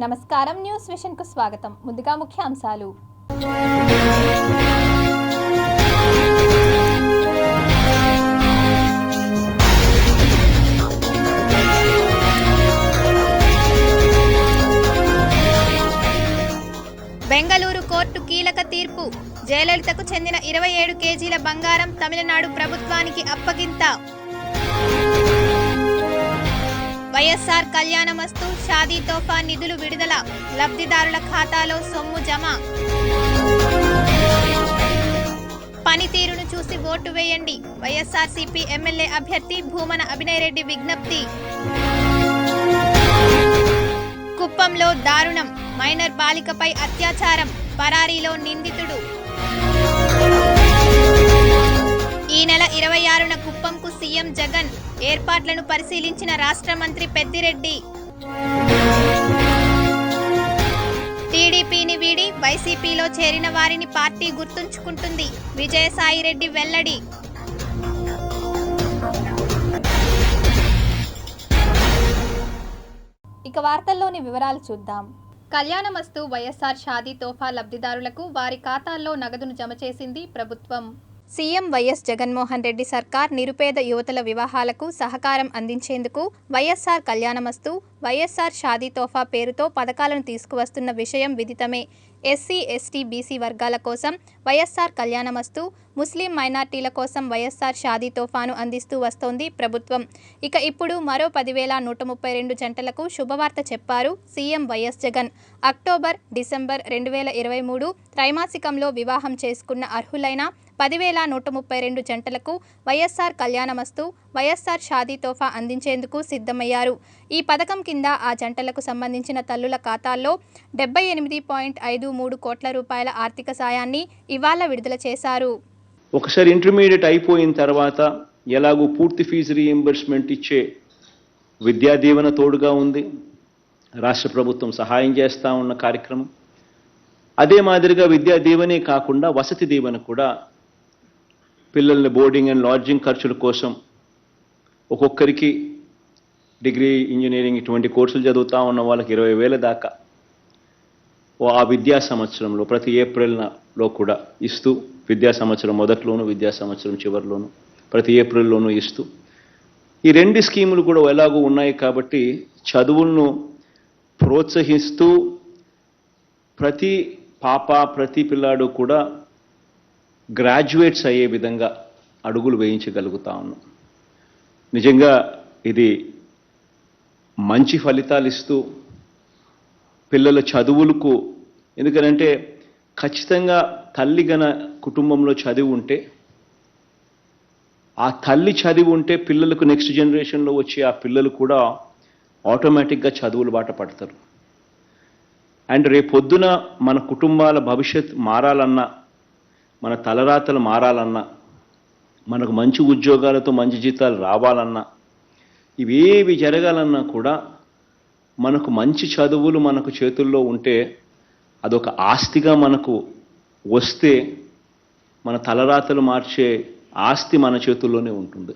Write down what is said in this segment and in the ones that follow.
నమస్కారం, news vision కు స్వాగతం. ముందుగా ముఖ్యాంశాలు. బెంగళూరు కోర్టు కీలక తీర్పు. జయలలితకు చెందిన 27 కేజీల బంగారం తమిళనాడు ప్రభుత్వానికి అప్పగింత. వైఎస్ఆర్ కళ్యాణమస్తు షాదీ తోఫా నిధులు విడుదల. లబ్ధిదారుల ఖాతాలో సొమ్ము జమ. పనితీరును చూసి ఓటు వేయండి. వైఎస్ఆర్సీపీ ఎమ్మెల్యే అభ్యర్థి భూమన అభినయ్ రెడ్డి విజ్ఞప్తి. కుప్పంలో దారుణం. మైనర్ బాలికపై అత్యాచారం. పరారీలో నిందితుడు. ఈ నెల 26న కుప్పంకు సీఎం జగన్. ఏర్పాట్లను పరిశీలించిన రాష్ట్ర మంత్రి పెద్దిరెడ్డి. టీడీపీని వీడి వైసీపీలో చేరిన వారిని పార్టీ గుర్తుంచుకుంటుంది. విజయసాయిరెడ్డి వెల్లడి. ఇక వార్తల్లోని వివరాలు చూద్దాం. కళ్యాణమస్తు వైఎస్ఆర్ షాదీ తోఫా లబ్ధిదారులకు వారి ఖాతాల్లో నగదును జమ చేసింది ప్రభుత్వం. సీఎం వైఎస్ జగన్మోహన్ రెడ్డి సర్కార్ నిరుపేద యువతుల వివాహాలకు సహకారం అందించేందుకు వైఎస్ఆర్ కళ్యాణమస్తు, వైఎస్ఆర్ షాదీ తోఫా పేరుతో పథకాలను తీసుకువస్తున్న విషయం విదితమే. ఎస్సీ, ఎస్టీ, బీసీ వర్గాల కోసం వైఎస్ఆర్ కళ్యాణమస్తు, ముస్లిం మైనార్టీల కోసం వైఎస్ఆర్ షాదీ తోఫాను అందిస్తూ వస్తోంది ప్రభుత్వం. ఇక ఇప్పుడు మరో 10,132 జంటలకు శుభవార్త చెప్పారు CM YS Jagan. October, December 2023 త్రైమాసికంలో వివాహం చేసుకున్న అర్హులైన 10,132 జంటలకు వైఎస్ఆర్ కళ్యాణమస్తు, వైఎస్ఆర్ షాదీ తోఫా అందించేందుకు సిద్ధమయ్యారు. ఈ పథకం కింద ఆ జంటలకు సంబంధించిన తల్లుల ఖాతాల్లో 78.53 కోట్ల రూపాయల ఆర్థిక సాయాన్ని ఇవాళ విడుదల చేశారు. ఒకసారి ఇంటర్మీడియట్ అయిపోయిన తర్వాత ఎలాగూ పూర్తి ఫీజు రీఎంబర్స్మెంట్ ఇచ్చే విద్యా దీవెన తోడుగా ఉంది. రాష్ట్ర ప్రభుత్వం సహాయం చేస్తూ ఉన్న కార్యక్రమం. అదే మాదిరిగా విద్యా దీవెనే కాకుండా వసతి దీవెన కూడా పిల్లల్ని బోర్డింగ్ అండ్ లాడ్జింగ్ ఖర్చుల కోసం ఒక్కొక్కరికి డిగ్రీ, ఇంజనీరింగ్ ఇటువంటి కోర్సులు చదువుతూ ఉన్న వాళ్ళకి 20,000 దాకా ఆ విద్యా సంవత్సరంలో ప్రతి ఏప్రిల్లో కూడా ఇస్తూ, విద్యా సంవత్సరం మొదట్లోనూ విద్యా సంవత్సరం చివరిలోనూ ప్రతి ఏప్రిల్లోనూ ఇస్తూ, ఈ 2 స్కీములు కూడా ఎలాగూ ఉన్నాయి కాబట్టి చదువులను ప్రోత్సహిస్తూ ప్రతి పాప, ప్రతి పిల్లాడు కూడా గ్రాడ్యుయేట్స్ అయ్యే విధంగా అడుగులు వేయించగలుగుతా ఉన్నాం. నిజంగా ఇది మంచి ఫలితాలు ఇస్తూ పిల్లల చదువులకు, ఎందుకనంటే ఖచ్చితంగా తల్లి గన కుటుంబంలో చదివి ఉంటే, ఆ తల్లి చదివి ఉంటే పిల్లలకు నెక్స్ట్ జనరేషన్లో వచ్చే ఆ పిల్లలు కూడా ఆటోమేటిక్గా చదువులు బాట పడతారు. అండ్ రేపొద్దున మన కుటుంబాల భవిష్యత్ మారాలన్నా, మన తలరాతలు మారాలన్నా, మనకు మంచి ఉద్యోగాలతో మంచి జీతాలు రావాలన్నా, ఇవేవి జరగాలన్నా కూడా మనకు మంచి చదువులు మనకు చేతుల్లో ఉంటే, అదొక ఆస్తిగా మనకు వస్తే మన తలరాతలు మార్చే ఆస్తి మన చేతుల్లోనే ఉంటుంది.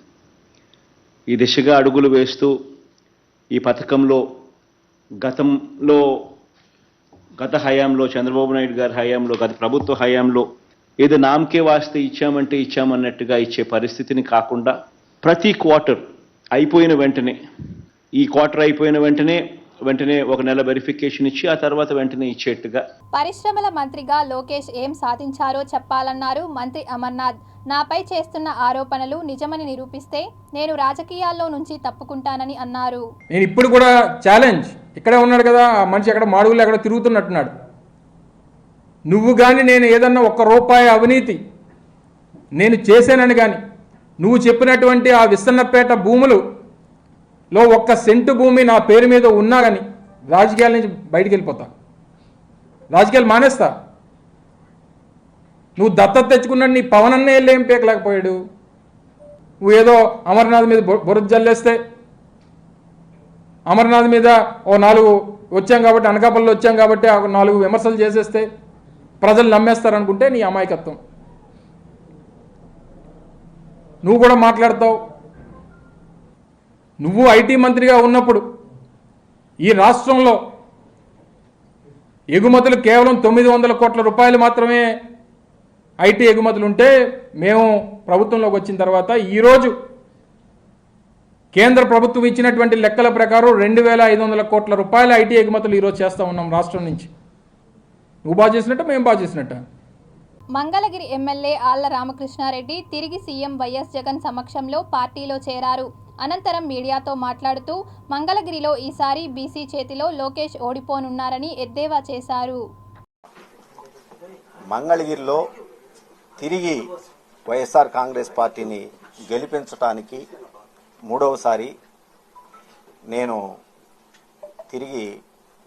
ఈ దిశగా అడుగులు వేస్తూ ఈ పథకంలో గత హయాంలో చంద్రబాబు నాయుడు గారి హయాంలో, గత ప్రభుత్వ హయాంలో ఏదో నామకే వాస్తే ఇచ్చామంటే ఇచ్చామన్నట్టుగా ఇచ్చే పరిస్థితిని కాకుండా ప్రతి క్వార్టర్ అయిపోయిన వెంటనే, ఈ క్వార్టర్ అయిపోయిన వెంటనే ఒక నెల వెరిఫికేషన్ ఇచ్చి ఆ తర్వాత వెంటనే ఇచ్చేట్టుగా. పరిశ్రమల మంత్రిగా లోకేష్ ఏం సాధించారో చెప్పాలన్నారు మంత్రి అమర్నాథ్. నాపై చేస్తున్న ఆరోపణలు నిజమని నిరూపిస్తే నేను రాజకీయాల్లో నుంచి తప్పుకుంటానని అన్నారు. నేను ఇప్పుడు కూడా ఛాలెంజ్, ఇక్కడే ఉన్నాడు కదా ఆ మనిషి, అక్కడ మాడుగులు ఎక్కడ తిరుగుతున్నట్టున్నాడు. నువ్వు కానీ నేను ఏదన్నా ₹1 అవినీతి నేను చేశానని కానీ, నువ్వు చెప్పినటువంటి ఆ విస్తన్నపేట భూములలో 1 సెంటు భూమి నా పేరు మీద ఉన్నా కానీ రాజకీయాల నుంచి బయటికి వెళ్ళిపోతా, రాజకీయాలు మానేస్తా. నువ్వు దత్తత తెచ్చుకున్నాడు, నీ పవన్ అన్న వెళ్ళి ఏం పేకలేకపోయాడు. నువ్వు ఏదో అమర్నాథ్ మీద బురద జల్లేస్తే, అమర్నాథ్ మీద ఓ 4 వచ్చాం కాబట్టి, అనకాపల్లిలో వచ్చాం కాబట్టి 4 విమర్శలు చేసేస్తే ప్రజలు నమ్మేస్తారనుకుంటే నీ అమాయకత్వం. నువ్వు కూడా మాట్లాడతావు. నువ్వు ఐటీ మంత్రిగా ఉన్నప్పుడు ఈ రాష్ట్రంలో ఎగుమతులు కేవలం 900 కోట్ల రూపాయలు మాత్రమే ఐటీ ఎగుమతులు ఉంటే మేము ప్రభుత్వంలోకి వచ్చిన తర్వాత ఈరోజు కేంద్ర ప్రభుత్వం ఇచ్చినటువంటి లెక్కల ప్రకారం 2500 కోట్ల రూపాయల ఐటీ ఎగుమతులు ఈరోజు చేస్తూ ఉన్నాం రాష్ట్రం నుంచి. నువ్వు బాగా చేసినట్ట, మేము బాగా చేసినట్ట. మంగళగిరి ఎమ్మెల్యే ఆళ్ల రామకృష్ణారెడ్డి తిరిగి సీఎం వైఎస్ జగన్ సమక్షంలో పార్టీలో చేరారు. అనంతరం మీడియాతో మాట్లాడుతూ మంగళగిరిలో ఈసారి బీసీ చేతిలో లోకేష్ ఓడిపోనున్నారని ఎద్దేవా చేశారు. మంగళగిరిలో తిరిగి వైఎస్ఆర్ కాంగ్రెస్ పార్టీని గెలిపించడానికి మూడవసారి నేను తిరిగి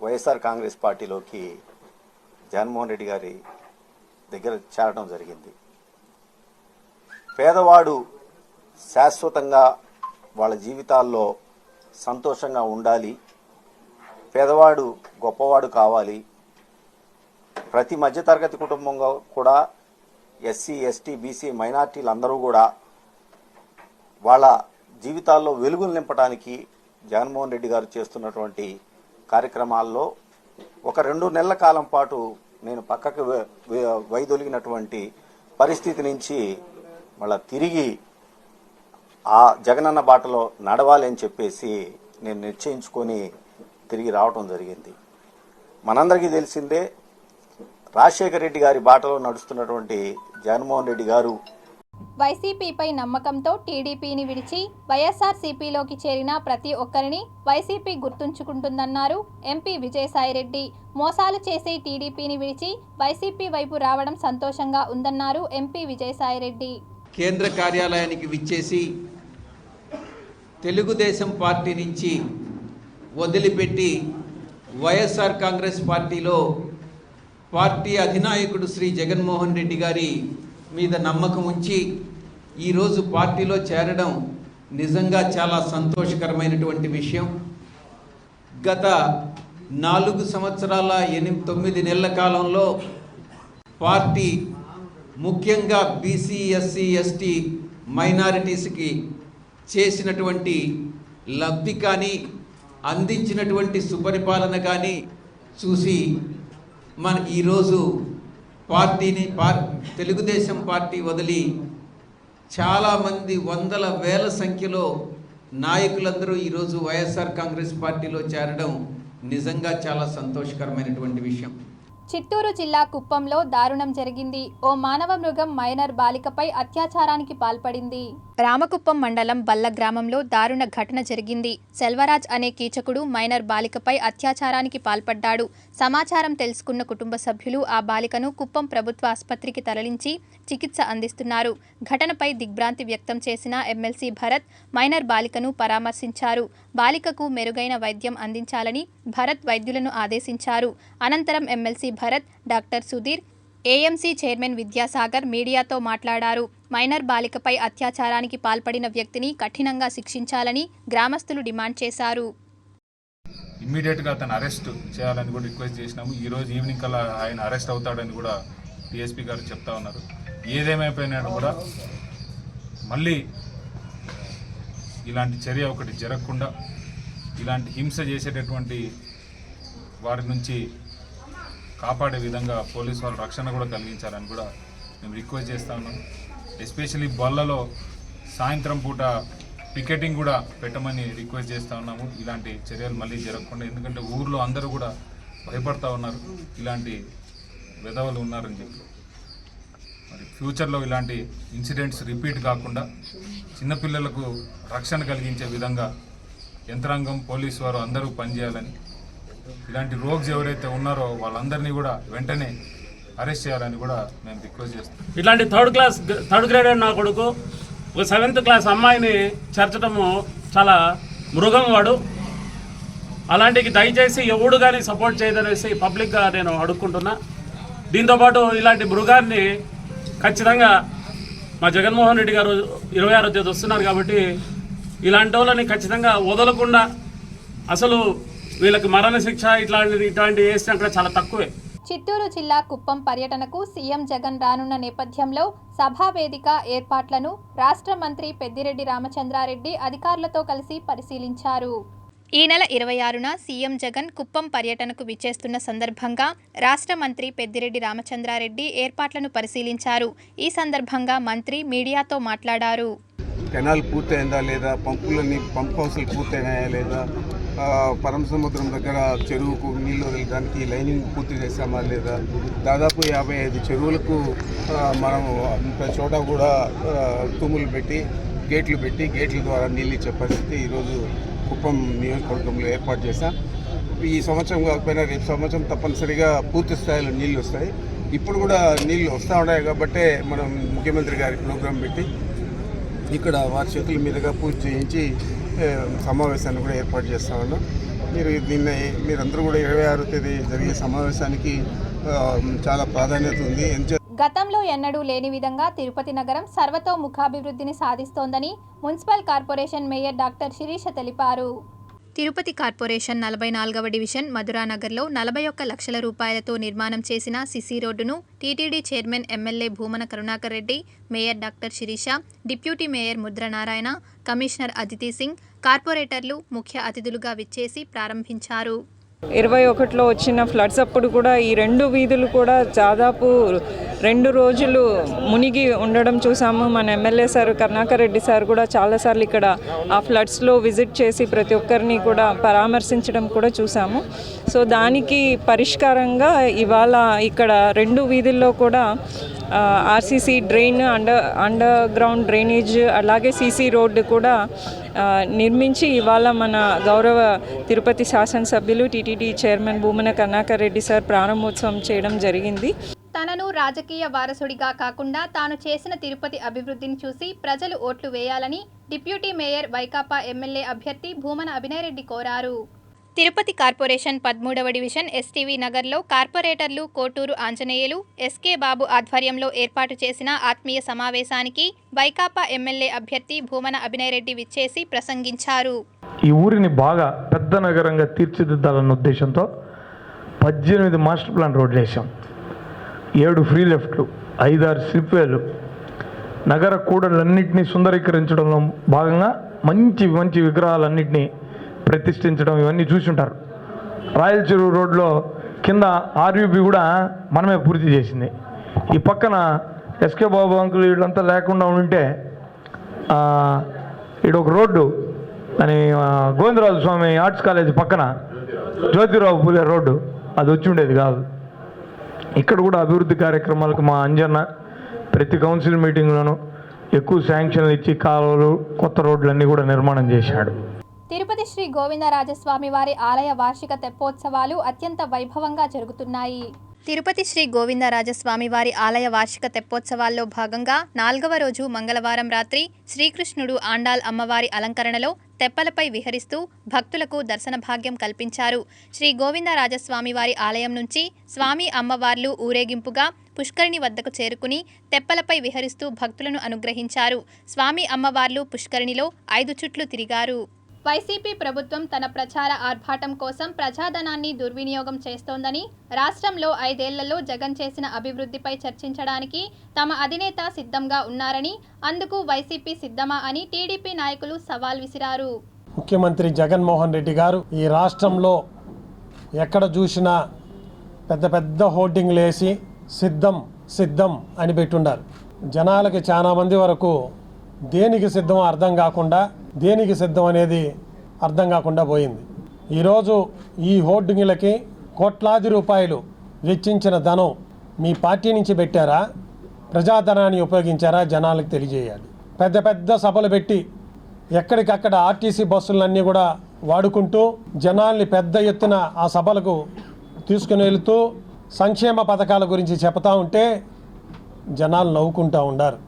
వైఎస్ఆర్ కాంగ్రెస్ పార్టీలోకి జగన్మోహన్ రెడ్డి గారి దగ్గర చేరడం జరిగింది. పేదవాడు శాశ్వతంగా వాళ్ళ జీవితాల్లో సంతోషంగా ఉండాలి, పేదవాడు గొప్పవాడు కావాలి, ప్రతి మధ్యతరగతి కుటుంబంలో కూడా ఎస్సీ ఎస్టీ బీసీ మైనార్టీలందరూ కూడా వాళ్ళ జీవితాల్లో వెలుగులు నింపడానికి జగన్మోహన్ రెడ్డి గారు చేస్తున్నటువంటి కార్యక్రమాల్లో ఒక 2 నెలల కాలం పాటు నేను పక్కకు వైదొలిగినటువంటి పరిస్థితి నుంచి మళ్ళా తిరిగి ఆ జగనన్న బాటలో నడవాలి అని చెప్పేసి నేను నిశ్చయించుకొని తిరిగి రావటం జరిగింది. మనందరికీ తెలిసిందే, రాజశేఖర రెడ్డి గారి బాటలో నడుస్తున్నటువంటి జగన్మోహన్ రెడ్డి గారు వైసీపీపై నమ్మకంతో టీడీపీని విడిచి వైఎస్ఆర్సీపీలోకి చేరిన ప్రతి ఒక్కరిని వైసీపీ గుర్తుంచుకుంటుందన్నారు ఎంపీ విజయసాయిరెడ్డి. మోసాలు చేసి టీడీపీని విడిచి వైసీపీ వైపు రావడం సంతోషంగా ఉందన్నారు ఎంపీ విజయసాయిరెడ్డి. కేంద్ర కార్యాలయానికి విచ్చేసి తెలుగుదేశం పార్టీ నుంచి వదిలిపెట్టి వైఎస్ఆర్ కాంగ్రెస్ పార్టీలో పార్టీ అధినాయకుడు శ్రీ జగన్మోహన్ రెడ్డి గారి మీద నమ్మకం ఉంచి ఈరోజు పార్టీలో చేరడం నిజంగా చాలా సంతోషకరమైనటువంటి విషయం. గత 4 సంవత్సరాల 9 నెలల కాలంలో పార్టీ ముఖ్యంగా బీసీ ఎస్సీ ఎస్టీ మైనారిటీస్కి చేసినటువంటి లబ్ధి కానీ అందించినటువంటి సుపరిపాలన కానీ చూసి మన ఈరోజు పార్టీని తెలుగుదేశం పార్టీ వదిలి చాలామంది వందల వేల సంఖ్యలో నాయకులందరూ ఈరోజు వైఎస్ఆర్ కాంగ్రెస్ పార్టీలో చేరడం నిజంగా చాలా సంతోషకరమైనటువంటి విషయం. చిత్తూరు జిల్లా కుప్పంలో దారుణం జరిగింది. ఓ మానవ మృగం మైనర్ బాలికపై అత్యాచారానికి పాల్పడింది. రామకుప్పం మండలం బల్ల గ్రామంలో దారుణ ఘటన జరిగింది. సెల్వరాజ్ అనే కీచకుడు మైనర్ బాలికపై అత్యాచారానికి పాల్పడ్డాడు. సమాచారం తెలుసుకున్న కుటుంబ సభ్యులు ఆ బాలికను కుప్పం ప్రభుత్వ ఆసుపత్రికి తరలించి చికిత్స అందిస్తున్నారు. ఘటనపై దిగ్భ్రాంతి వ్యక్తం చేసిన ఎమ్మెల్సీ భరత్ మైనర్ బాలికను పరామర్శించారు. బాలికకు మెరుగైన వైద్యం అందించాలని భరత్ వైద్యులను ఆదేశించారు. అనంతరం MLC Bharat, doctor Sudheer, AMC chairman Vidyasagar మీడియాతో మాట్లాడారు. మైనర్ బాలికపై అత్యాచారానికి పాల్పడిన వ్యక్తిని కఠినంగా శిక్షించాలని గ్రామస్తులు డిమాండ్ చేశారు. ఇమ్మీడియట్గా అతను అరెస్ట్ చేయాలని కూడా రిక్వెస్ట్ చేసినాము. ఈరోజు ఈవినింగ్ కల్లా ఆయన అరెస్ట్ అవుతాడని కూడా డిఎస్పీ గారు చెప్తా ఉన్నారు. ఏదేమైపోయినాడు కూడా మళ్ళీ ఇలాంటి చర్య ఒకటి జరగకుండా ఇలాంటి హింస చేసేటటువంటి వారి నుంచి కాపాడే విధంగా పోలీసు వాళ్ళు రక్షణ కూడా కలిగించాలని కూడా మేము రిక్వెస్ట్ చేస్తూ ఉన్నాం. ఎస్పెషలీ బొల్లలో సాయంత్రం పూట పికెటింగ్ కూడా పెట్టమని రిక్వెస్ట్ చేస్తూ ఉన్నాము. ఇలాంటి చర్యలు మళ్ళీ జరగకుండా, ఎందుకంటే ఊర్లో అందరూ కూడా భయపడతా ఉన్నారు ఇలాంటి విధవలు ఉన్నారని చెప్పి. మరి ఫ్యూచర్లో ఇలాంటి ఇన్సిడెంట్స్ రిపీట్ కాకుండా చిన్నపిల్లలకు రక్షణ కలిగించే విధంగా యంత్రాంగం, పోలీసు వారు అందరూ పనిచేయాలని, ఇలాంటి రోగ్స్ ఎవరైతే ఉన్నారో వాళ్ళందరినీ కూడా వెంటనే అరెస్ట్ చేయాలని కూడా మేము రిక్వెస్ట్ చేస్తాం. ఇట్లాంటి థర్డ్ గ్రేడెడ్ నా కొడుకు ఒక 7th క్లాస్ అమ్మాయిని చేర్చడము చాలా మృగం వాడు. అలాంటికి దయచేసి ఎవడు కానీ సపోర్ట్ చేయదనేసి పబ్లిక్గా నేను అడుక్కుంటున్నా. దీంతోపాటు ఇలాంటి మృగాన్ని ఖచ్చితంగా మా జగన్మోహన్ రెడ్డి గారు 26వ తేదీ వస్తున్నారు కాబట్టి ఇలాంటి వాళ్ళని ఖచ్చితంగా వదలకుండా, అసలు వీళ్ళకి మరణ శిక్ష ఇట్లాంటి వేస్తే అక్కడ చాలా తక్కువే. చిత్తూరు జిల్లా కుప్పం పర్యటనకు సీఎం జగన్ రానున్న నేపథ్యంలో సభా వేదిక ఏర్పాట్లను రాష్ట్ర మంత్రి పెద్దిరెడ్డి రామచంద్రారెడ్డి అధికారులతో కలిసి పరిశీలించారు. ఈ నెల 26న సీఎం జగన్ కుప్పం పర్యటనకు విచ్చేస్తున్న సందర్భంగా రాష్ట్ర మంత్రి పెద్దిరెడ్డి రామచంద్రారెడ్డి ఏర్పాట్లను పరిశీలించారు. ఈ సందర్భంగా మంత్రి మీడియాతో మాట్లాడారు. కెనాల్ పూర్తయిందా లేదా, పంప్ హౌస్లు పూర్తయినాయా లేదా, పరమసముద్రం దగ్గర చెరువుకు నీళ్లు వదలడానికి లైనింగ్ పూర్తి చేసామా లేదా, దాదాపు 55 చెరువులకు మనము ప్రతి చోట కూడా తూములు పెట్టి గేట్ల ద్వారా నీళ్ళు ఇచ్చే పరిస్థితి ఈరోజు కుప్పం నియోజకవర్గంలో ఏర్పాటు చేశాం. ఈ సంవత్సరం కాకపోయినా రేపు సంవత్సరం తప్పనిసరిగా పూర్తి స్థాయిలో నీళ్లు వస్తాయి. ఇప్పుడు కూడా నీళ్లు వస్తూ ఉన్నాయి కాబట్టే మనం ముఖ్యమంత్రి గారి ప్రోగ్రాం పెట్టి ఇక్కడ వారి చేతుల మీదుగా పూజ చేయించి సమావేశాన్ని కూడా ఏర్పాటు చేస్తా ఉన్నాం. మీరందరూ కూడా 26వ తేదీ జరిగే సమావేశానికి చాలా ప్రాధాన్యత ఉంది. గతంలో ఎన్నడూ లేని విధంగా తిరుపతి నగరం సర్వతోముఖాభివృద్ధిని సాధిస్తోందని municipal corporation mayor doctor Sirisha తెలిపారు. తిరుపతి కార్పొరేషన్ 44వ డివిజన్ మధురానగర్లో 41 లక్షల రూపాయలతో నిర్మాణం చేసిన సిసి రోడ్డును TTD chairman MLA Bhumana Karunakar Reddy, mayor doctor Sirisha, deputy mayor Mudranarayana, commissioner Aditi Singh, కార్పొరేటర్లు ముఖ్య అతిథులుగా విచ్చేసి ప్రారంభించారు. 21లో వచ్చిన ఫ్లడ్స్ అప్పుడు కూడా ఈ 2 వీధులు కూడా దాదాపు 2 రోజులు మునిగి ఉండడం చూసాము. మన MLA sir Karunakar Reddy sir కూడా చాలాసార్లు ఇక్కడ ఆ ఫ్లడ్స్లో విజిట్ చేసి ప్రతి ఒక్కరిని కూడా పరామర్శించడం కూడా చూసాము. సో దానికి పరిష్కారంగా ఇవాళ ఇక్కడ 2 వీధుల్లో కూడా RCC drain, under ground drainage, అలాగే సీసీ రోడ్డు కూడా నిర్మించి ఇవాళ మన గౌరవ తిరుపతి శాసనసభ్యులు TTD chairman Bhumana Karunakar Reddy sir ప్రారంభోత్సవం చేయడం జరిగింది. తనను రాజకీయ వారసుడిగా కాకుండా తాను చేసిన తిరుపతి అభివృద్ధిని చూసి ప్రజలు ఓట్లు వేయాలని డిప్యూటీ మేయర్ వైకాపా ఎమ్మెల్యే అభ్యర్థి భూమన అభినయ్ రెడ్డి కోరారు. తిరుపతి కార్పొరేషన్ 13వ డివిజన్ ఎస్టీవీ నగర్లో కార్పొరేటర్లు కోటూరు ఆంజనేయులు, ఎస్కే బాబు ఆధ్వర్యంలో ఏర్పాటు చేసిన ఆత్మీయ సమావేశానికి వైకాపా ఎమ్మెల్యే అభ్యర్థి భూమన అభినయ్ రెడ్డి విచ్చేసి ప్రసంగించారు. ఈ ఊరిని బాగా పెద్ద నగరంగా తీర్చిదిద్దాలన్న ఉద్దేశంతో 18 మాస్టర్ ప్లాన్ రోడ్లు వేసాం, 7 ఫ్రీ లెఫ్ట్లు, 5-6 స్లిప్వేలు, నగర కూడలన్నింటినీ సుందరీకరించడంలో భాగంగా మంచి విగ్రహాలన్నింటినీ ప్రతిష్ఠించడం ఇవన్నీ చూసుంటారు. రాయల్ చెరువు రోడ్లో కింద ఆర్యూబీ కూడా మనమే పూర్తి చేసింది. ఈ పక్కన ఎస్కే బాబు అంకుల్ వీళ్ళంతా లేకుండా ఉంటే ఒక రోడ్డు అని గోవిందరాజు స్వామి ఆర్ట్స్ కాలేజ్ పక్కన జ్యోతిరావు పూలే రోడ్డు అది వచ్చి ఉండేది కాదు. ఇక్కడ కూడా అభివృద్ధి కార్యక్రమాలకు మా అంజన్న ప్రతి కౌన్సిల్ మీటింగ్లోనూ ఎక్కువ శాంక్షన్లు ఇచ్చి కాలువలు, కొత్త రోడ్లన్నీ కూడా నిర్మాణం చేశాడు. తిరుపతి శ్రీ గోవిందరాజస్వామి వారి ఆలయ వార్షిక తెప్పోత్సవాలు అత్యంత వైభవంగా జరుగుతున్నాయి. తిరుపతి శ్రీ గోవిందరాజస్వామి వారి ఆలయ వార్షిక తెప్పోత్సవాల్లో భాగంగా 4వ రోజు మంగళవారం రాత్రి శ్రీకృష్ణుడు ఆండాల్ అమ్మవారి అలంకరణలో తెప్పలపై విహరిస్తూ భక్తులకు దర్శన భాగ్యం కల్పించారు. శ్రీ గోవిందరాజస్వామి వారి ఆలయం నుంచి స్వామి అమ్మవార్లు ఊరేగింపుగా పుష్కరిణి వద్దకు చేరుకుని తెప్పలపై విహరిస్తూ భక్తులను అనుగ్రహించారు. స్వామి అమ్మవార్లు పుష్కరిణిలో 5 చుట్లు తిరిగారు. వైసీపీ ప్రభుత్వం తన ప్రచార ఆర్భాటం కోసం ప్రజాధనాన్ని దుర్వినియోగం చేస్తోందని, రాష్ట్రంలో 5 ఏళ్లలో జగన్ చేసిన అభివృద్ధిపై చర్చించడానికి తమ అధినేత సిద్ధంగా ఉన్నారని, అందుకు వైసీపీ సిద్ధమా అని టీడీపీ నాయకులు సవాల్ విసిరారు. ముఖ్యమంత్రి జగన్మోహన్ రెడ్డి గారు ఈ రాష్ట్రంలో ఎక్కడ చూసినా పెద్ద హోర్డింగ్లు వేసి సిద్ధం అని పెట్టుండారు. జనాలకి చాలా మంది వరకు దేనికి సిద్ధం అర్థం కాకుండా, దేనికి సిద్ధం అనేది అర్థం కాకుండా పోయింది. ఈరోజు ఈ హోర్డింగ్లకి కోట్లాది రూపాయలు వెచ్చించిన ధనం మీ పార్టీ నుంచి పెట్టారా, ప్రజాధనాన్ని ఉపయోగించారా జనాలకు తెలియజేయాలి. పెద్ద సభలు పెట్టి ఎక్కడికక్కడ ఆర్టీసీ బస్సులన్నీ కూడా వాడుకుంటూ జనాల్ని పెద్ద ఎత్తున ఆ సభలకు తీసుకుని వెళుతూ సంక్షేమ పథకాల గురించి చెప్తా ఉంటే జనాలు నవ్వుకుంటూ ఉండారు.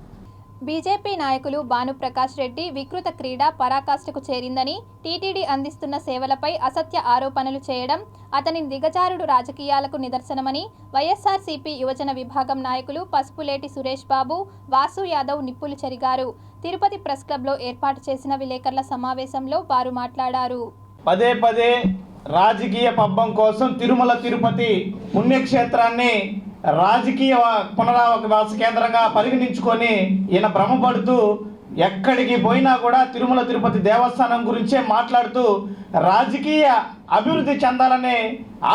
బీజేపీ నాయకులు భానుప్రకాష్ రెడ్డి వికృత క్రీడ పరాకాష్ఠకు చేరిందని, టీటీడీ అందిస్తున్న సేవలపై అసత్య ఆరోపణలు చేయడం అతని దిగజారుడు రాజకీయాలకు నిదర్శనమని వైఎస్ఆర్సీపీ యువజన విభాగం నాయకులు పసుపులేటి సురేష్ బాబు, వాసు యాదవ్ నిప్పులు చెరిగారు. తిరుపతి ప్రెస్ క్లబ్లో ఏర్పాటు చేసిన విలేకరుల సమావేశంలో వారు మాట్లాడారు. పదే రాజకీయ పబ్బం కోసం తిరుమల తిరుపతి పుణ్యక్షేత్రాన్ని రాజకీయ పునరావాస కేంద్రంగా పరిగణించుకొని ఈయన భ్రమపడుతూ ఎక్కడికి పోయినా కూడా తిరుమల తిరుపతి దేవస్థానం గురించే మాట్లాడుతూ రాజకీయ అభివృద్ధి చెందాలనే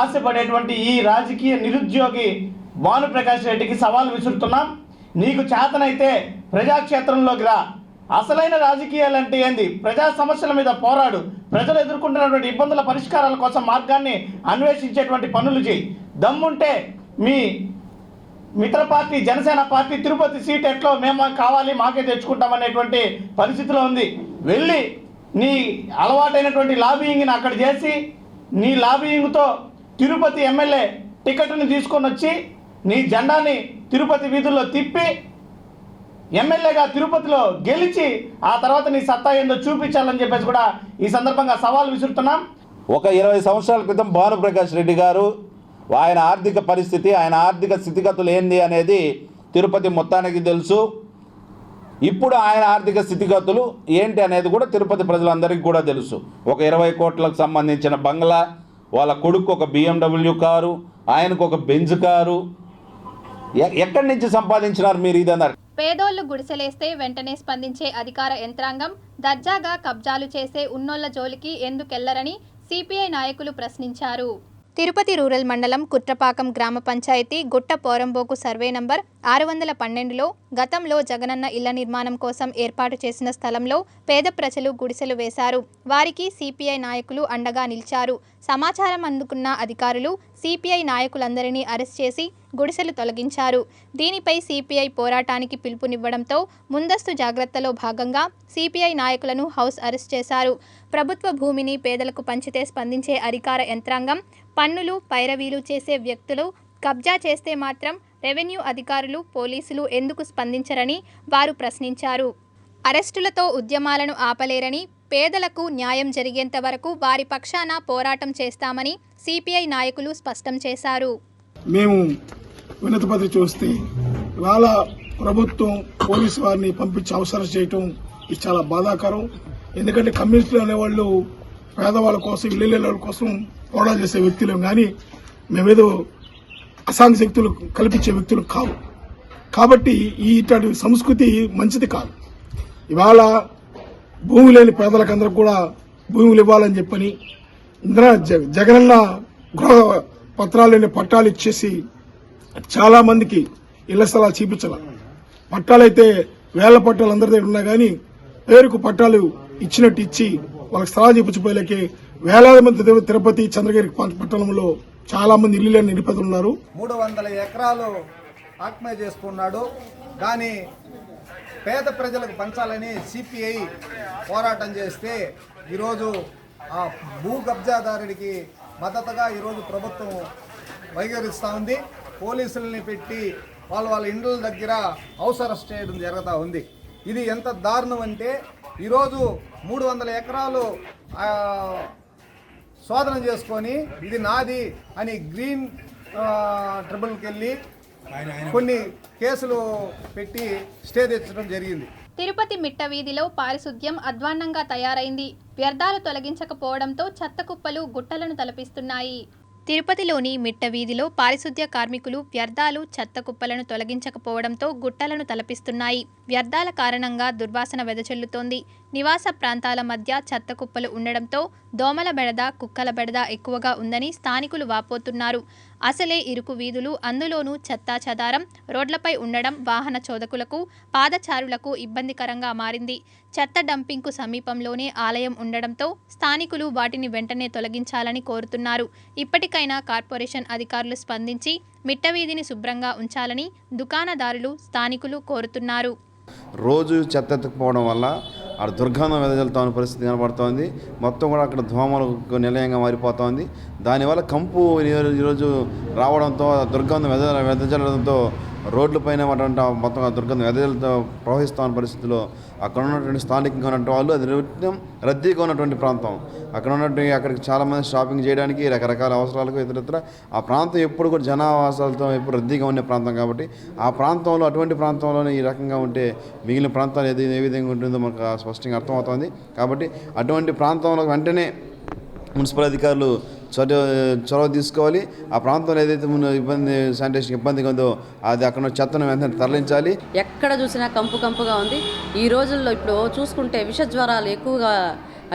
ఆశపడేటువంటి ఈ రాజకీయ నిరుద్యోగి భానుప్రకాష్ రెడ్డికి సవాల్ విసురుతున్నాం. నీకు చేతనైతే ప్రజాక్షేత్రంలోకి రా. అసలైన రాజకీయాలు అంటే ఏంది? ప్రజా సమస్యల మీద పోరాడు. ప్రజలు ఎదుర్కొంటున్నటువంటి ఇబ్బందుల పరిష్కారాల కోసం మార్గాన్ని అన్వేషించేటువంటి పనులు చేయి. దమ్ముంటే మీ మిత్ర party Janasena party Tirupati seat ఎట్లో మేము కావాలి మాకే తెచ్చుకుంటామనేటువంటి పరిస్థితిలో ఉంది. వెళ్ళి నీ అలవాటైనటువంటి లాబియింగ్ని అక్కడ చేసి నీ లాబియింగ్తో తిరుపతి ఎమ్మెల్యే టికెట్ని తీసుకొని వచ్చి నీ జెండాని తిరుపతి వీధుల్లో తిప్పి ఎమ్మెల్యేగా తిరుపతిలో గెలిచి ఆ తర్వాత నీ సత్తా ఏందో చూపించాలని చెప్పేసి కూడా ఈ సందర్భంగా సవాల్ విసురుతున్నాం. ఒక 20 సంవత్సరాల క్రితం భానుప్రకాష్ రెడ్డి గారు ఆయన ఆర్థిక పరిస్థితి, ఆయన ఆర్థిక స్థితిగతులు ఏంది అనేది తిరుపతి మొత్తానికి తెలుసు. ఇప్పుడు ఆయన ఆర్థిక స్థితిగతులు ఏంటి అనేది కూడా తిరుపతి ప్రజలందరికీ కూడా తెలుసు. ఒక 20 కోట్లకు సంబంధించిన బంగ్లా, వాళ్ళ కొడుకు ఒక BMW కారు, ఆయనకు ఒక బెంజ్ కారు. ఎక్కడి నుంచి సంపాదించినారు మీరు ఇదన్నారు? పేదోళ్లు గుడిసెలేస్తే వెంటనే స్పందించే అధికార యంత్రాంగం దర్జాగా కబ్జాలు చేసే ఉన్నోళ్ల జోలికి ఎందుకెళ్లరని సిపిఐ నాయకులు ప్రశ్నించారు. తిరుపతి రూరల్ మండలం కుట్రపాకం గ్రామ పంచాయతీ గుట్ట పోరంబోకు సర్వే నంబర్ 612లో గతంలో జగనన్న ఇళ్ల నిర్మాణం కోసం ఏర్పాటు చేసిన స్థలంలో పేద ప్రజలు గుడిసెలు వేశారు. వారికి సిపిఐ నాయకులు అండగా నిలిచారు. సమాచారం అందుకున్న అధికారులు సిపిఐ నాయకులందరినీ అరెస్ట్ చేసి గుడిసెలు తొలగించారు. దీనిపై సిపిఐ పోరాటానికి పిలుపునివ్వడంతో ముందస్తు జాగ్రత్తలో భాగంగా సిపిఐ నాయకులను హౌస్ అరెస్ట్ చేశారు. ప్రభుత్వ భూమిని పేదలకు పంచితే స్పందించే అధికార యంత్రాంగం, పన్నులు పైరవీలు చేసే వ్యక్తులు కబ్జా చేస్తే మాత్రం రెవెన్యూ అధికారులు, పోలీసులు ఎందుకు స్పందించరని వారు ప్రశ్నించారు. అరెస్టులతో ఉద్యమాలను ఆపలేరని, పేదలకు న్యాయం జరిగేంత వరకు వారి పక్షాన పోరాటం చేస్తామని సిపిఐ నాయకులు స్పష్టం చేశారు. మేము వినతిపత్రిక చూస్తే ఇవాళ ప్రభుత్వం పోలీసు వారిని పంపించి అవసరం చేయటం ఇది చాలా బాధాకరం. ఎందుకంటే కమ్యూనిస్టులు అనేవాళ్ళు పేదవాళ్ళ కోసం, ఇల్లు లేని వాళ్ళ కోసం పోరాటం చేసే వ్యక్తులు కానీ మేమేదో అసాంఘ శక్తులు కల్పించే వ్యక్తులు కావు. కాబట్టి ఇట్లాంటి సంస్కృతి మంచిది కాదు. ఇవాళ భూమి లేని పేదలకందరూ కూడా భూములు ఇవ్వాలని చెప్పని జగనన్న గృహ పత్రాలు లేని పట్టాలు ఇచ్చేసి చాలా మందికి ఇళ్ల స్థలాలు చూపించాల. పట్టాలైతే వేల పట్టాలు అందరి దగ్గర ఉన్నా కానీ పేరుకు పట్టాలు ఇచ్చినట్టు ఇచ్చి వాళ్ళకి స్థలాలు చూపించిపోయేలకి వేలాది మంది తిరుపతి, చంద్రగిరి పట్టణంలో చాలా మంది ఇల్లు లేని నిరుపేదలు ఉన్నారు. 300 ఎకరాలు ఆక్రమణ చేసుకున్నాడు. కానీ పేద ప్రజలకు పంచాలని సిపిఐ పోరాటం చేస్తే ఈరోజు ఆ భూ కబ్జాదారుడికి మద్దతుగా ఈరోజు ప్రభుత్వం వైఖరిస్తూ ఉంది. పోలీసులని పెట్టి వాళ్ళ ఇండ్ల దగ్గర హౌస్ అరెస్ట్ చేయడం జరుగుతూ ఉంది. ఇది ఎంత దారుణం అంటే ఈరోజు 300 ఎకరాలు శోధన చేసుకొని ఇది నాది అని గ్రీన్ ట్రిబ్యునల్కి వెళ్ళి కొన్ని కేసులు పెట్టి స్టే తెచ్చడం జరిగింది. తిరుపతి మిట్ట వీధిలో పారిశుద్ధ్యం అధ్వాన్నంగా తయారైంది. వ్యర్థాలు తొలగించకపోవడంతో చెత్త కుప్పలు గుట్టలను తలపిస్తున్నాయి. తిరుపతిలోని మిట్ట వీధిలో పారిశుద్ధ్య కార్మికులు వ్యర్థాలు, చెత్త కుప్పలను తొలగించకపోవడంతో గుట్టలను తలపిస్తున్నాయి. వ్యర్థాల కారణంగా దుర్వాసన వెదజల్లుతోంది. నివాస ప్రాంతాల మధ్య చెత్త కుప్పలు ఉండడంతో దోమల బెడద, కుక్కల బెడద ఎక్కువగా ఉందని స్థానికులు వాపోతున్నారు. అసలే ఇరుకు వీధులు, అందులోనూ చెత్తా చెదారం రోడ్లపై ఉండడం వాహన చోదకులకు, పాదచారులకు ఇబ్బందికరంగా మారింది. చెత్త డంపింగ్కు సమీపంలోనే ఆలయం ఉండడంతో స్థానికులు వాటిని వెంటనే తొలగించాలని కోరుతున్నారు. ఇప్పటికైనా కార్పొరేషన్ అధికారులు స్పందించి మిట్ట వీధిని శుభ్రంగా ఉంచాలని దుకాణదారులు, స్థానికులు కోరుతున్నారు. రోజు చెత్త ఎత్తుకుపోవడం వల్ల అక్కడ దుర్గంధం వెదజల్లుతున్న పరిస్థితి కనబడుతోంది. మొత్తం కూడా అక్కడ దోమలకు నిలయంగా మారిపోతోంది. దానివల్ల కంపు ఈరోజు రావడంతో దుర్గంధం వెదజల్లడంతో రోడ్లపైన మొత్తం దుర్గంధం వెదజల్లుతో ప్రవహిస్తున్న పరిస్థితిలో అక్కడ ఉన్నటువంటి స్థానికంగా ఉన్నటువంటి వాళ్ళు అది రద్దీగా ఉన్నటువంటి ప్రాంతం. అక్కడ ఉన్నటువంటి అక్కడికి చాలామంది షాపింగ్ చేయడానికి, రకరకాల అవసరాలకు ఇతరత్ర ఆ ప్రాంతం ఎప్పుడు కూడా జనావాసాలతో ఎప్పుడు రద్దీగా ఉండే ప్రాంతం కాబట్టి ఆ ప్రాంతంలో, అటువంటి ప్రాంతంలోనే ఈ రకంగా ఉంటే మిగిలిన ప్రాంతాలు ఏ విధంగా ఉంటుందో మనకు స్పష్టంగా అర్థమవుతుంది. కాబట్టి అటువంటి ప్రాంతంలో వెంటనే మున్సిపల్ అధికారులు చొరవ తీసుకోవాలి. ఆ ప్రాంతంలో ఏదైతే శానిటేషన్ ఇబ్బందిగా ఉందో అది అక్కడ చెత్తను వెంటనే తరలించాలి. ఎక్కడ చూసినా కంపుగా ఉంది. ఈ రోజుల్లో ఇప్పుడు చూసుకుంటే విష జ్వరాలు ఎక్కువగా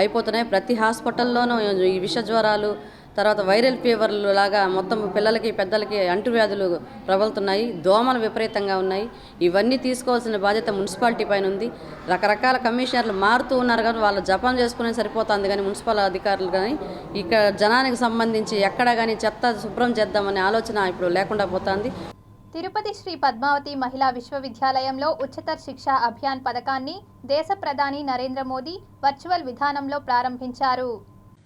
అయిపోతున్నాయి. ప్రతి హాస్పిటల్లోనూ ఈ విష జ్వరాలు, తర్వాత వైరల్ ఫీవర్లు లాగా మొత్తం పిల్లలకి పెద్దలకి అంటువ్యాధులు ప్రబలుతున్నాయి. దోమలు విపరీతంగా ఉన్నాయి. ఇవన్నీ తీసుకోవాల్సిన బాధ్యత మున్సిపాలిటీ పైన ఉంది. రకరకాల కమిషనర్లు మారుతూ ఉన్నారు కానీ వాళ్ళు జపం చేసుకునే సరిపోతుంది కానీ మున్సిపల్ అధికారులు కానీ ఇక్కడ జనానికి సంబంధించి ఎక్కడ కానీ చెత్త శుభ్రం చేద్దామనే ఆలోచన ఇప్పుడు లేకుండా పోతుంది. తిరుపతి శ్రీ పద్మావతి మహిళా విశ్వవిద్యాలయంలో ఉच्चतर శిక్షా అభియాన్ పథకాన్ని దేశ ప్రధాని నరేంద్ర మోదీ వర్చువల్ విధానంలో ప్రారంభించారు.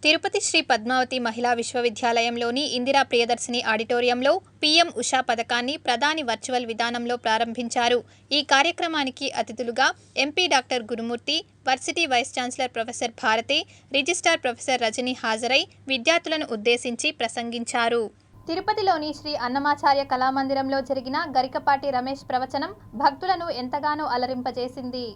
తిరుపతి శ్రీ పద్మావతి మహిళా విశ్వవిద్యాలయంలోని ఇందిరా ప్రియదర్శిని ఆడిటోరియంలో పీఎం ఉషా పథకాన్ని ప్రధాని వర్చువల్ విధానంలో ప్రారంభించారు. ఈ కార్యక్రమానికి అతిథులుగా MP doctor Gurumurthy, varsity vice chancellor professor Bharathi, registrar professor Rajani హాజరై విద్యార్థులను ఉద్దేశించి ప్రసంగించారు. తిరుపతిలోని శ్రీ అన్నమాచార్య కళామందిరంలో జరిగిన గరికపాటి రమేష్ ప్రవచనం భక్తులను ఎంతగానో అలరింపజేసింది.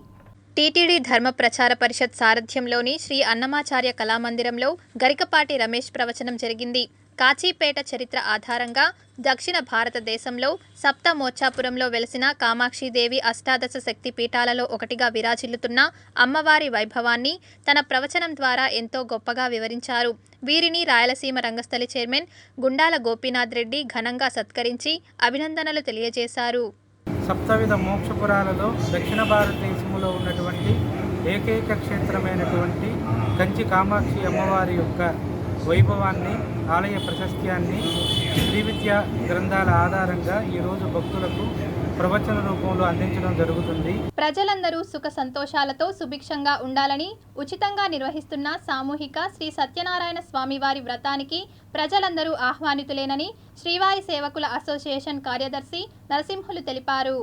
టీటీడీ ధర్మ ప్రచార పరిషత్ సారథ్యంలోని శ్రీ అన్నమాచార్య కళామందిరంలో గరికపాటి రమేష్ ప్రవచనం జరిగింది. కాచీపేట చరిత్ర ఆధారంగా దక్షిణ భారతదేశంలో సప్త మోచాపురంలో వెలసిన కామాక్షిదేవి అష్టాదశ శక్తి పీఠాలలో ఒకటిగా విరాజిల్లుతున్న అమ్మవారి వైభవాన్ని తన ప్రవచనం ద్వారా ఎంతో గొప్పగా వివరించారు. వీరిని రాయలసీమ రంగస్థలి చైర్మన్ గుండాల గోపీనాథ్ రెడ్డి ఘనంగా సత్కరించి అభినందనలు తెలియజేశారు. సప్తవిధ మోక్షపురాలలో దక్షిణ భారతదేశంలో ఉన్నటువంటి ఏకైక క్షేత్రమైనటువంటి కంచి కామాక్షి అమ్మవారి యొక్క వైభవాన్ని, ఆలయ ప్రశస్త్యాన్ని శ్రీ విద్యా గ్రంథాల ఆధారంగా ఈరోజు భక్తులకు ప్రవచన రూపంలో అందించడం జరుగుతుంది. ప్రజలందరూ సుఖ సంతోషాలతో సుభిక్షంగా ఉండాలని ఉచితంగా నిర్వహిస్తున్న సామూహిక శ్రీ సత్యనారాయణ స్వామివారి వ్రతానికి ప్రజలందరూ ఆహ్వానితులేనని శ్రీవారి సేవకుల అసోసియేషన్ కార్యదర్శి నరసింహులు తెలిపారు.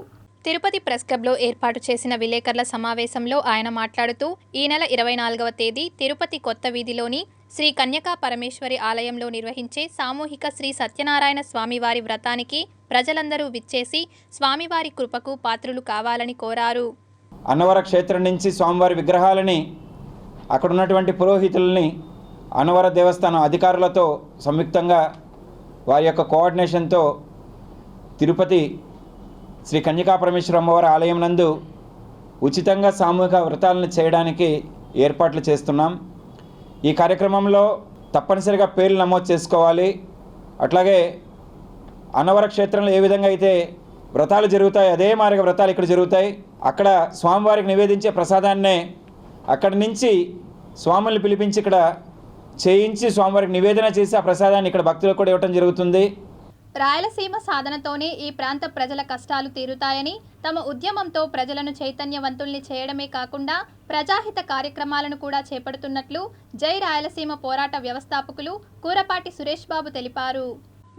తిరుపతి ప్రెస్ క్లబ్లో ఏర్పాటు చేసిన విలేకరుల సమావేశంలో ఆయన మాట్లాడుతూ ఈ నెల 24వ తేదీ తిరుపతి కొత్త వీధిలోని శ్రీ కన్యకా పరమేశ్వరి ఆలయంలో నిర్వహించే సామూహిక శ్రీ సత్యనారాయణ స్వామివారి వ్రతానికి ప్రజలందరూ విచ్చేసి స్వామివారి కృపకు పాత్రులు కావాలని కోరారు. అన్నవర క్షేత్రం నుంచి స్వామివారి విగ్రహాలని అక్కడ ఉన్నటువంటి పురోహితులని అన్నవర దేవస్థానం అధికారులతో సంయుక్తంగా వారి యొక్క కోఆర్డినేషన్తో తిరుపతి శ్రీ కన్యకా పరమేశ్వరి అమ్మవారి ఆలయం నందు ఉచితంగా సామూహిక వ్రతాలను చేయడానికి ఏర్పాట్లు చేస్తున్నాం. ఈ కార్యక్రమంలో తప్పనిసరిగా పేర్లు నమోదు చేసుకోవాలి. అట్లాగే అన్నవర క్షేత్రంలో ఏ విధంగా అయితే వ్రతాలు జరుగుతాయి అదే మాదిరిగా వ్రతాలు ఇక్కడ జరుగుతాయి. అక్కడ స్వామివారికి నివేదించే ప్రసాదాన్నే అక్కడి నుంచి స్వాముల్ని పిలిపించి ఇక్కడ చేయించి స్వామివారికి నివేదన చేసి ఆ ప్రసాదాన్ని ఇక్కడ భక్తులకు కూడా ఇవ్వడం జరుగుతుంది. రాయలసీమ సాధనతోనే ఈ ప్రాంత ప్రజల కష్టాలు తీరుతాయని, తమ ఉద్యమంతో ప్రజలను చైతన్యవంతుల్ని చేయడమే కాకుండా ప్రజాహిత కార్యక్రమాలను కూడా చేపడుతున్నట్లు జై రాయలసీమ పోరాట వ్యవస్థాపకులు కూరపాటి సురేష్ బాబు తెలిపారు.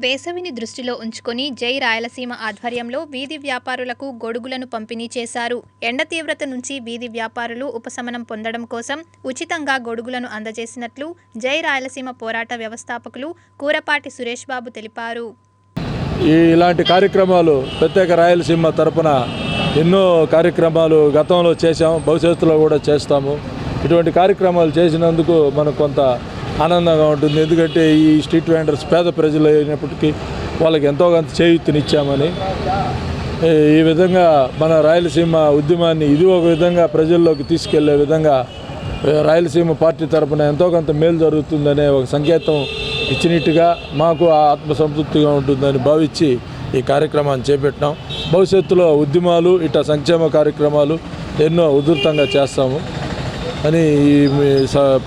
వేసవిని దృష్టిలో ఉంచుకొని జై రాయలసీమ ఆధ్వర్యంలో వీధి వ్యాపారులకు గొడుగులను పంపిణీ చేశారు. ఎండ తీవ్రత నుంచి వీధి వ్యాపారులు ఉపశమనం పొందడం కోసం ఉచితంగా గొడుగులను అందజేసినట్లు జై రాయలసీమ పోరాట వ్యవస్థాపకులు కూరపాటి సురేష్ బాబు తెలిపారు. ఇలాంటి కార్యక్రమాలు ప్రత్యేక రాయలసీమ తరపున ఎన్నో కార్యక్రమాలు గతంలో చేశాం, భవిష్యత్తులో కూడా చేస్తాము. ఇటువంటి కార్యక్రమాలు చేసినందుకు మనకు కొంత ఆనందంగా ఉంటుంది. ఎందుకంటే ఈ స్ట్రీట్ వెండర్స్ పేద ప్రజలు అయినప్పటికీ వాళ్ళకి ఎంతో కొంత చేయూతనిచ్చామని, ఈ విధంగా మన రాయలసీమ ఉద్యమాన్ని ఇది ఒక విధంగా ప్రజల్లోకి తీసుకెళ్లే విధంగా రాయలసీమ పార్టీ తరపున ఎంతో కొంత మేలు జరుగుతుందనే ఒక సంకేతం ఇచ్చినట్టుగా మాకు ఆత్మసంతృప్తిగా ఉంటుందని భావించి ఈ కార్యక్రమాన్ని చేపట్టినాం. భవిష్యత్తులో ఉద్యమాలు ఇట్లా సంక్షేమ కార్యక్రమాలు ఎన్నో ఉధృతంగా చేస్తాము అని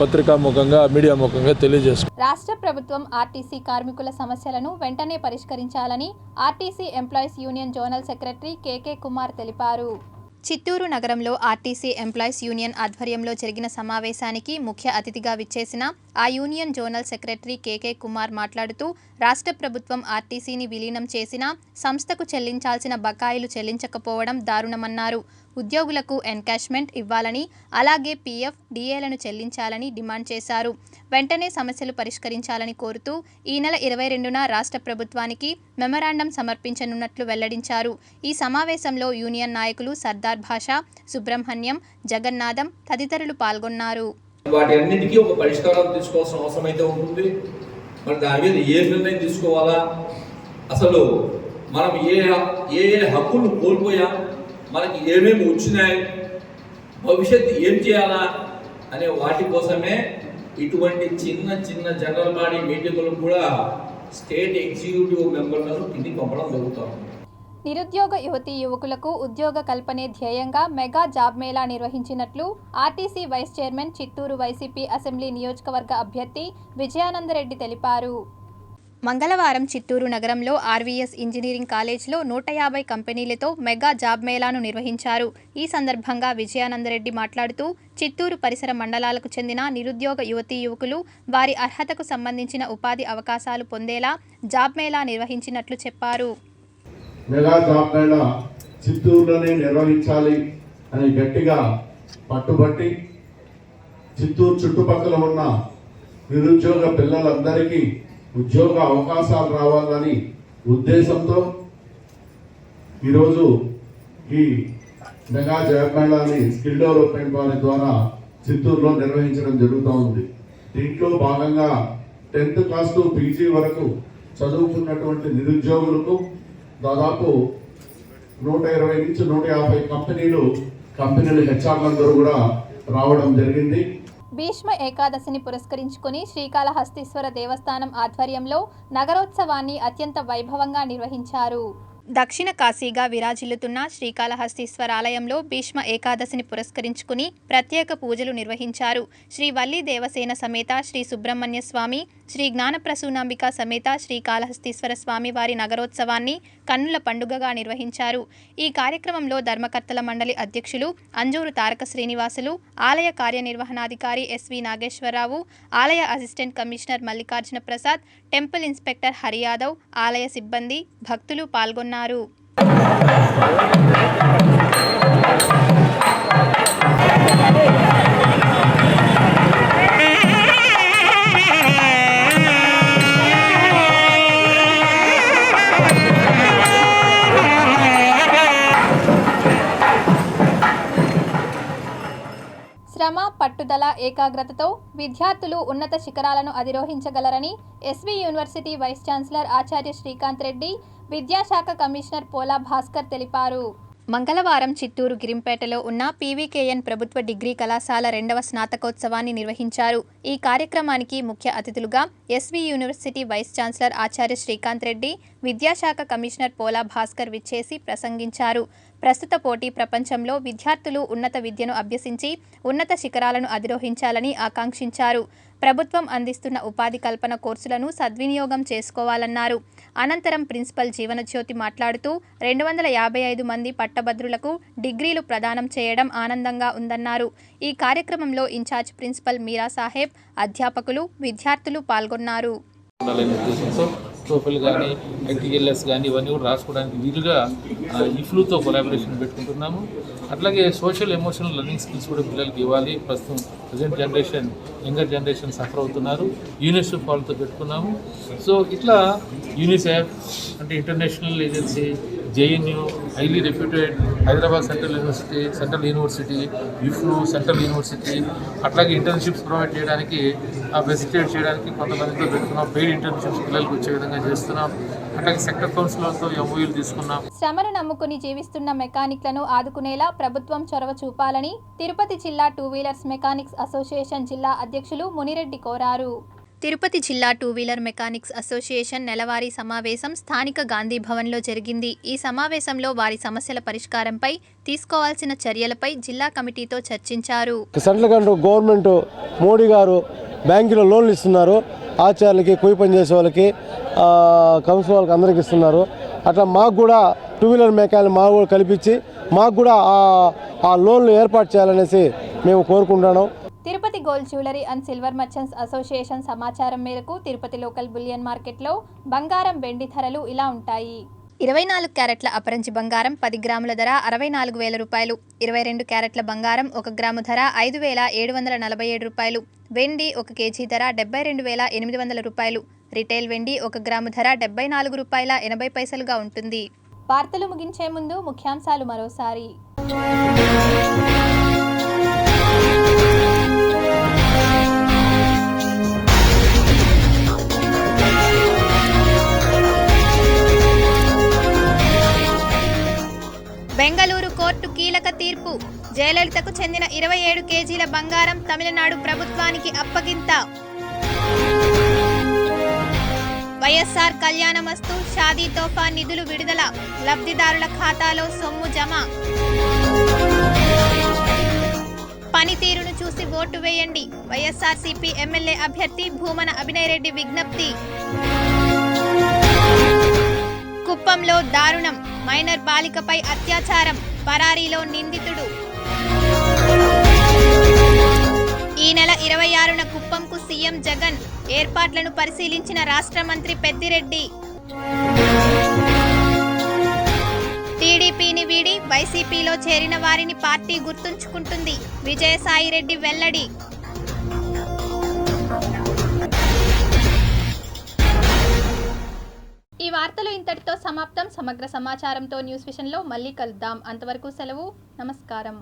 పత్రికా ముఖంగా మీడియా ముఖంగా తెలియజేస్తున్నాం. రాష్ట్ర ప్రభుత్వం ఆర్టీసీ కార్మికుల సమస్యలను వెంటనే పరిష్కరించాలని RTC employees union zonal secretary KK Kumar తెలిపారు. చిత్తూరు నగరంలో ఆర్టీసీ ఎంప్లాయీస్ యూనియన్ ఆధ్వర్యంలో జరిగిన సమావేశానికి ముఖ్య అతిథిగా విచ్చేసిన ఆ union zonal secretary KK Kumar మాట్లాడుతూ రాష్ట్ర ప్రభుత్వం ఆర్టీసీని విలీనం చేసిన సంస్థకు చెల్లించాల్సిన బకాయిలు చెల్లించకపోవడం దారుణమన్నారు. ఉద్యోగులకు ఎన్కాష్మెంట్ ఇవ్వాలని, అలాగే పీఎఫ్, డిఏలను చెల్లించాలని డిమాండ్ చేశారు. వెంటనే సమస్యలు పరిష్కరించాలని కోరుతూ ఈ నెల 22న రాష్ట్ర ప్రభుత్వానికి మెమరాండం సమర్పించనున్నట్లు వెల్లడించారు. ఈ సమావేశంలో యూనియన్ నాయకులు సర్దార్ భాషా, సుబ్రహ్మణ్యం, జగన్నాథం తదితరులు పాల్గొన్నారు. వాటి అన్నిటికీ ఒక పరిష్కారం తీసుకోవాల్సిన అవసరం అయితే ఉంటుంది. మరి దాని మీద ఏ నిర్ణయం తీసుకోవాలా, అసలు మనం ఏ ఏ హక్కులు కోల్పోయాం, మనకి ఏమేమి వచ్చినాయి, భవిష్యత్తు ఏం చేయాలా అనే వాటి కోసమే ఇటువంటి చిన్న చిన్న జనరల్ బాడీ మీటింగులు కూడా స్టేట్ ఎగ్జిక్యూటివ్ మెంబర్లను కిందికి పంపడం జరుగుతుంది. నిరుద్యోగ యువతీ యువకులకు ఉద్యోగ కల్పనే ధ్యేయంగా మెగా జాబ్ మేళా నిర్వహించినట్లు RTC vice chairman Chittoor YCP assembly నియోజకవర్గ అభ్యర్థి విజయానందరెడ్డి తెలిపారు. మంగళవారం చిత్తూరు నగరంలో ఆర్వీఎస్ ఇంజనీరింగ్ కాలేజ్లో 150 కంపెనీలతో మెగా జాబ్ మేళాను నిర్వహించారు. ఈ సందర్భంగా విజయానందరెడ్డి మాట్లాడుతూ చిత్తూరు పరిసర మండలాలకు చెందిన నిరుద్యోగ యువతీ యువకులు వారి అర్హతకు సంబంధించిన ఉపాధి అవకాశాలు పొందేలా జాబ్ మేళా నిర్వహించినట్లు చెప్పారు. మెగా జాబ్ మేళా చిత్తూరులోనే నిర్వహించాలి అని గట్టిగా పట్టుబట్టి చిత్తూరు చుట్టుపక్కల ఉన్న నిరుద్యోగ పిల్లలందరికీ ఉద్యోగ అవకాశాలు రావాలని ఉద్దేశంతో ఈరోజు ఈ మెగా జాబ్ మేళాని స్కిల్ డెవలప్మెంట్ వారి ద్వారా చిత్తూరులో నిర్వహించడం జరుగుతూ ఉంది. దీంట్లో భాగంగా 10th క్లాస్ టు పీజీ వరకు చదువుకున్నటువంటి నిరుద్యోగులకు దాదాపు 120 నుంచి 150 కంపెనీలు హెచ్ఆర్లందరూ కూడా రావడం జరిగింది. భీష్మ ఏకాదశిని పురస్కరించుకుని శ్రీకాళహస్తీశ్వర దేవస్థానం ఆధ్వర్యంలో నగరోత్సవాన్ని అత్యంత వైభవంగా నిర్వహించారు. దక్షిణ కాశీగా విరాజిల్లుతున్న శ్రీకాళహస్తీశ్వర ఆలయంలో భీష్మ ఏకాదశిని పురస్కరించుకుని ప్రత్యేక పూజలు నిర్వహించారు. శ్రీ వల్లి దేవసేన సమేత శ్రీ సుబ్రహ్మణ్య స్వామి, శ్రీ జ్ఞానప్రసూనాంబిక సమేత శ్రీకాళహస్తీశ్వర స్వామి వారి నగరోత్సవాన్ని కన్నుల పండుగగా నిర్వహించారు. ఈ కార్యక్రమంలో ధర్మకర్తల మండలి అధ్యక్షులు అంజూరు తారక శ్రీనివాసులు, ఆలయ కార్యనిర్వహణాధికారి ఎస్వి నాగేశ్వరరావు, ఆలయ assistant commissioner Mallikarjuna Prasad, temple inspector Hari Yadav, ఆలయ సిబ్బంది, భక్తులు పాల్గొన్నారు. శ్రమ, పట్టుదల, ఏకాగ్రతతో విద్యార్థులు ఉన్నత శిఖరాలను అధిరోహించగలరని ఎస్వి యూనివర్సిటీ వైస్ ఛాన్సలర్ ఆచార్య శ్రీకాంత్ రెడ్డి, విద్యాశాఖ కమిషనర్ పోలా భాస్కర్ తెలిపారు. మంగళవారం చిత్తూరు గిరింపేటలో ఉన్న పీవీకేఎన్ ప్రభుత్వ డిగ్రీ కళాశాల 2వ స్నాతకోత్సవాన్ని నిర్వహించారు. ఈ కార్యక్రమానికి ముఖ్య అతిథులుగా ఎస్వి యూనివర్సిటీ వైస్ ఛాన్సలర్ ఆచార్య శ్రీకాంత్ రెడ్డి, విద్యాశాఖ కమిషనర్ పోలా భాస్కర్ విచ్చేసి ప్రసంగించారు. ప్రస్తుత పోటీ ప్రపంచంలో విద్యార్థులు ఉన్నత విద్యను అభ్యసించి ఉన్నత శిఖరాలను అధిరోహించాలని ఆకాంక్షించారు. ప్రభుత్వం అందిస్తున్న ఉపాధి కల్పన కోర్సులను సద్వినియోగం చేసుకోవాలన్నారు. అనంతరం ప్రిన్సిపల్ జీవనజ్యోతి మాట్లాడుతూ 255 మంది పట్టభద్రులకు డిగ్రీలు ప్రదానం చేయడం ఆనందంగా ఉందన్నారు. ఈ కార్యక్రమంలో ఇన్ఛార్జ్ ప్రిన్సిపల్ మీరా సాహెబ్, అధ్యాపకులు, విద్యార్థులు పాల్గొన్నారు. టోఫెల్ కానీ ఐటీఎల్ఎస్ కానీ ఇవన్నీ కూడా రాసుకోవడానికి వీలుగా ఇఫ్లూతో కొలాబరేషన్ పెట్టుకుంటున్నాము. అట్లాగే సోషల్ ఎమోషనల్ లెర్నింగ్ స్కిల్స్ కూడా పిల్లలకి ఇవ్వాలి. ప్రస్తుతం present generation, younger generation suffer అవుతున్నారు. యూనిసెఫ్ వాళ్ళతో పెట్టుకున్నాము. సో ఇట్లా యూనిసెఫ్ అంటే international agency, JNU, highly reputed Hyderabad central university, EFLU central university, అట్లాగే ఇంటర్న్షిప్స్ ప్రొవైడ్ చేయడానికి, ఫెసిలిటేట్ చేయడానికి కొంతమందితో పెట్టుకున్నాం. పెయిడ్ ఇంటర్న్షిప్స్ పిల్లలకు వచ్చే విధంగా చేస్తున్నాం. అట్లాగే సెక్టర్ కౌన్సిలర్తో ఎంఓయూలు తీసుకున్నాం. శ్రమను నమ్ముకుని జీవిస్తున్న మెకానిక్లను ఆదుకునేలా ప్రభుత్వం చొరవ చూపాలని తిరుపతి జిల్లా 2 వీలర్స్ మెకానిక్స్ అసోసియేషన్ జిల్లా అధ్యక్షులు మునిరెడ్డి కోరారు. తిరుపతి జిల్లా 2 వీలర్ మెకానిక్స్ అసోసియేషన్ నెలవారీ సమావేశం స్థానిక గాంధీ భవన్లో జరిగింది. ఈ సమావేశంలో వారి సమస్యల పరిష్కారంపై తీసుకోవాల్సిన చర్యలపై జిల్లా కమిటీతో చర్చించారు. సెంట్రల్ గవర్నమెంట్ మోడీ గారు బ్యాంకులో లోన్లు ఇస్తున్నారు. ఆచార్యులకి, కూలి పని చేసే వాళ్ళకి, కౌన్సిల్ వాళ్ళకి అందరికి ఇస్తున్నారు. అట్లా మాకు కూడా 2 వీలర్ మెకానిక్ మాకు కూడా కల్పించి మాకు కూడా ఆ లోన్లు ఏర్పాటు చేయాలనేసి మేము కోరుకుంటున్నాం. Tirupati gold jewellery and silver merchants association సమాచారం మేరకు తిరుపతి లోకల్ బులియన్ మార్కెట్లో బంగారం, వెండి ధరలు ఇలా ఉంటాయి. 24 క్యారెట్ల అపరంజి బంగారం 10 గ్రాముల ధర 64,000 రూపాయలు. 22 క్యారెట్ల బంగారం 1 గ్రాము ధర 5,747 రూపాయలు. వెండి 1 కేజీ ధర 72,800 రూపాయలు. రిటైల్ వెండి 1 గ్రాము ధర 74 రూపాయల 80 పైసలుగా ఉంటుంది. వార్తలు ముగించే ముందు ముఖ్యాంశాలు మరోసారి. బెంగళూరు కోర్టు కీలక తీర్పు. జయలలితకు చెందిన 27 కేజీల బంగారం తమిళనాడు ప్రభుత్వానికి అప్పగింత. వైఎస్ఆర్ కళ్యాణమస్తు షాదీ తోఫా నిధులు విడుదల. లబ్ధిదారుల ఖాతాలో సొమ్ము జమ. పనితీరును చూసి ఓటు వేయండి. వైఎస్ఆర్సీపీ ఎమ్మెల్యే అభ్యర్థి భూమన అభినయ్ రెడ్డి విజ్ఞప్తి. కుప్పంలో దారుణం. మైనర్ బాలికపై అత్యాచారం. పరారీలో నిందితుడు. ఈ నెల 26న కుప్పంకు సీఎం జగన్. ఏర్పాట్లను పరిశీలించిన రాష్ట్ర మంత్రి పెద్దిరెడ్డి. టీడీపీని వీడి వైసీపీలో చేరిన వారిని పార్టీ గుర్తుంచుకుంటుంది. విజయసాయిరెడ్డి వెల్లడి. ఈ వార్తలు ఇంతటితో సమాప్తం. సమగ్ర సమాచారంతో న్యూస్ విషన్లో మళ్ళీ కలుద్దాం. అంతవరకు సెలవు. నమస్కారం.